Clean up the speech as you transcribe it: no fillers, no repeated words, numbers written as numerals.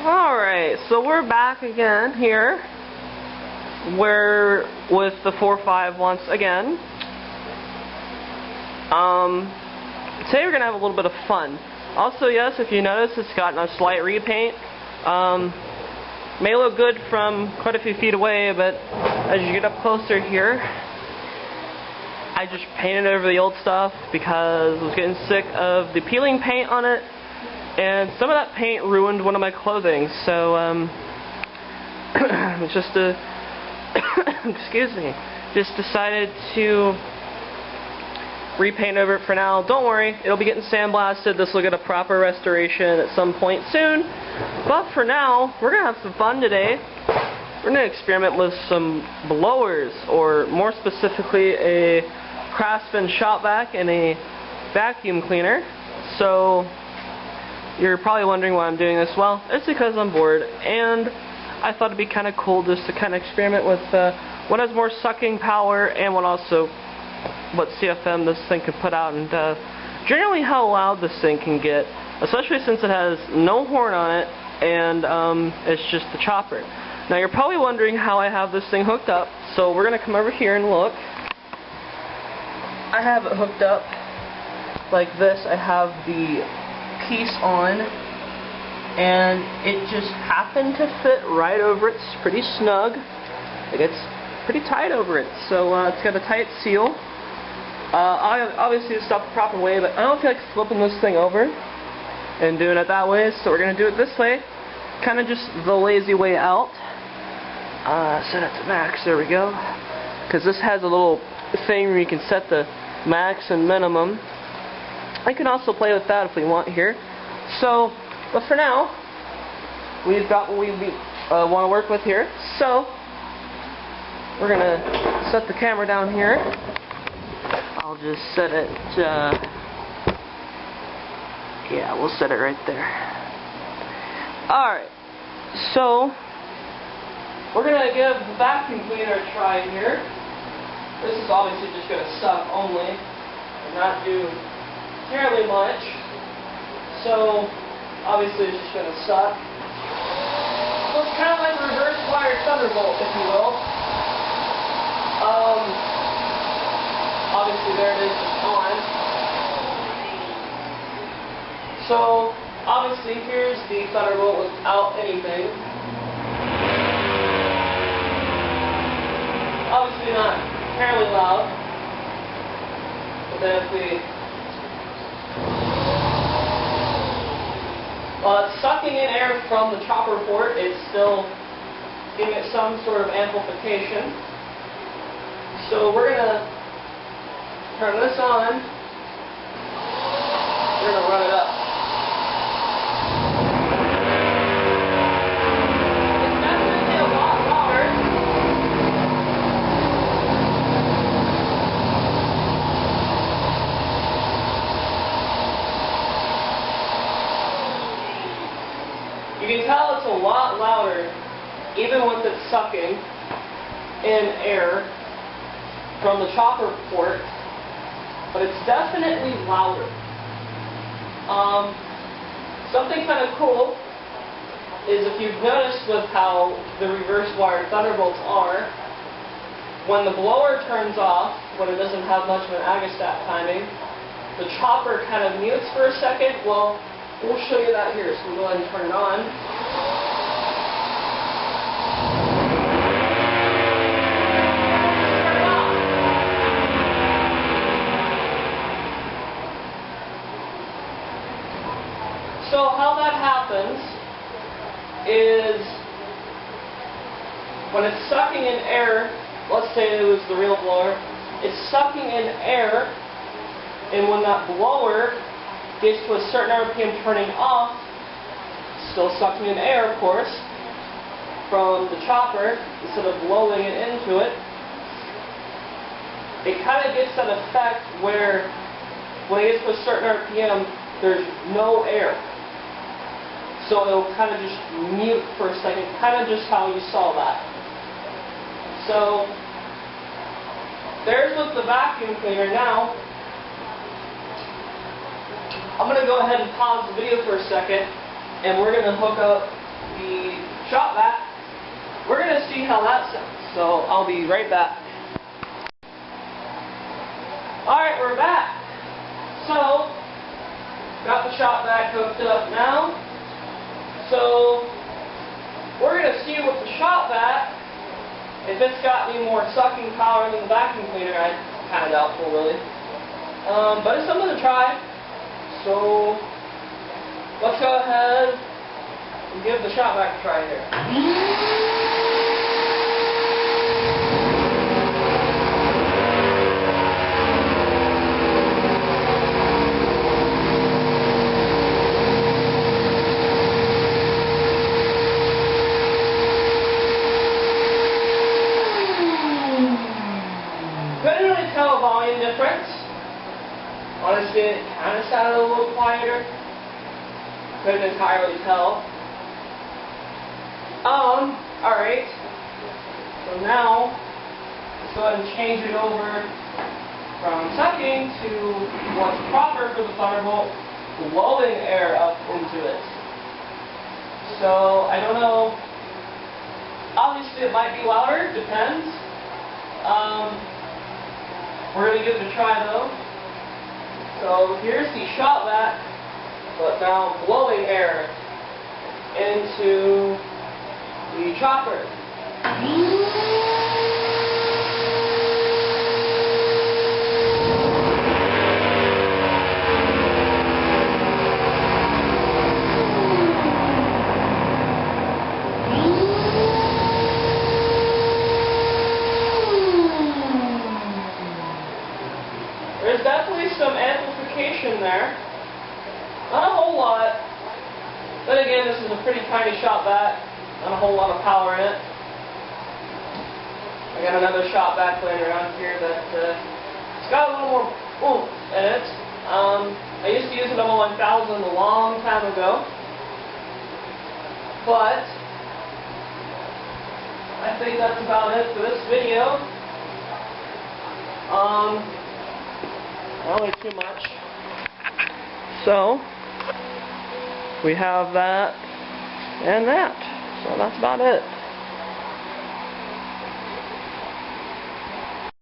Alright, so we're back again here. We're with the 4.5 once again. Today we're going to have a little bit of fun. Also, yes, if you notice, it's gotten a slight repaint. May look good from quite a few feet away, but as you get up closer here, I just painted over the old stuff because I was getting sick of the peeling paint on it. And some of that paint ruined one of my clothing, so just excuse me, just decided to repaint over it for now. Don't worry, it'll be getting sandblasted. This will get a proper restoration at some point soon. But for now, we're gonna have some fun today. We're gonna experiment with some blowers, or more specifically, a Craftsman shop vac and a vacuum cleaner. So you're probably wondering why I'm doing this. Well, it's because I'm bored, and I thought it'd be kind of cool just to kind of experiment with what has more sucking power and what CFM this thing can put out, and generally how loud this thing can get, especially since it has no horn on it and it's just the chopper. Now you're probably wondering how I have this thing hooked up, so we're going to come over here and look. I have it hooked up like this. I have the piece on, and it just happened to fit right over it. It's pretty snug. It gets pretty tight over it, so it's got a tight seal. Obviously it's not the proper way, but I don't feel like flipping this thing over and doing it that way, so we're going to do it this way. Kind of just the lazy way out. Set it to max, there we go. Because this has a little thing where you can set the max and minimum. I can also play with that if we want here. So, but for now, we've got what we want to work with here. So, we're going to set the camera down here. I'll just set it, yeah, we'll set it right there. Alright, so, we're going to give the vacuum cleaner a try here. This is obviously just going to suck only, and not do fairly much. So, obviously it's just going to suck. So it's kind of like a reverse wired Thunderbolt, if you will. Obviously there it is, it's on. So, obviously here's the Thunderbolt without anything. Obviously not fairly loud. But then if we... While it's sucking in air from the chopper port, it's still giving it some sort of amplification. So we're going to turn this on. We're going to run it up. It's definitely a lot louder. You can tell it's a lot louder, even with it sucking in air from the chopper port, but it's definitely louder. Something kind of cool is, if you've noticed with how the reverse wired Thunderbolts are, when the blower turns off, when it doesn't have much of an agastat timing, the chopper kind of mutes for a second. Well, we'll show you that here, so we'll go ahead and turn it on. So how that happens is, when it's sucking in air, let's say it was the real blower, it's sucking in air, and when that blower gets to a certain RPM turning off, still sucking in air, of course, from the chopper, instead of blowing it into it, it kind of gets that effect where when it gets to a certain RPM, there's no air. So it'll kind of just mute for a second, kind of just how you saw that. So, there's with the vacuum cleaner. Now, I'm going to go ahead and pause the video for a second, and we're going to hook up the shop vac, we're going to see how that sounds. So I'll be right back. Alright, we're back. So, got the shop vac hooked up now. So, we're going to see with the shop vac if it's got any more sucking power than the vacuum cleaner. I'm kind of doubtful, really. But it's something to try. So, let's go ahead and give the shop vac a try here. Couldn't really tell a volume difference. Honestly, it kind of sounded a little quieter. Couldn't entirely tell. Alright. So now, let's go ahead and change it over from sucking to what's proper for the Thunderbolt, blowing air up into it. So, I don't know. Obviously, it might be louder, depends. We're going to give it a try though. So here's the shop vac, but now blowing air into the chopper. There's definitely some amplification there. Not a whole lot. Then again, this is a pretty tiny shop vac. Not a whole lot of power in it. I got another shop vac laying around here that it's got a little more oomph in it. I used to use a number 1000 a long time ago. But I think that's about it for this video. Not really too much. So, we have that and that. So that's about it.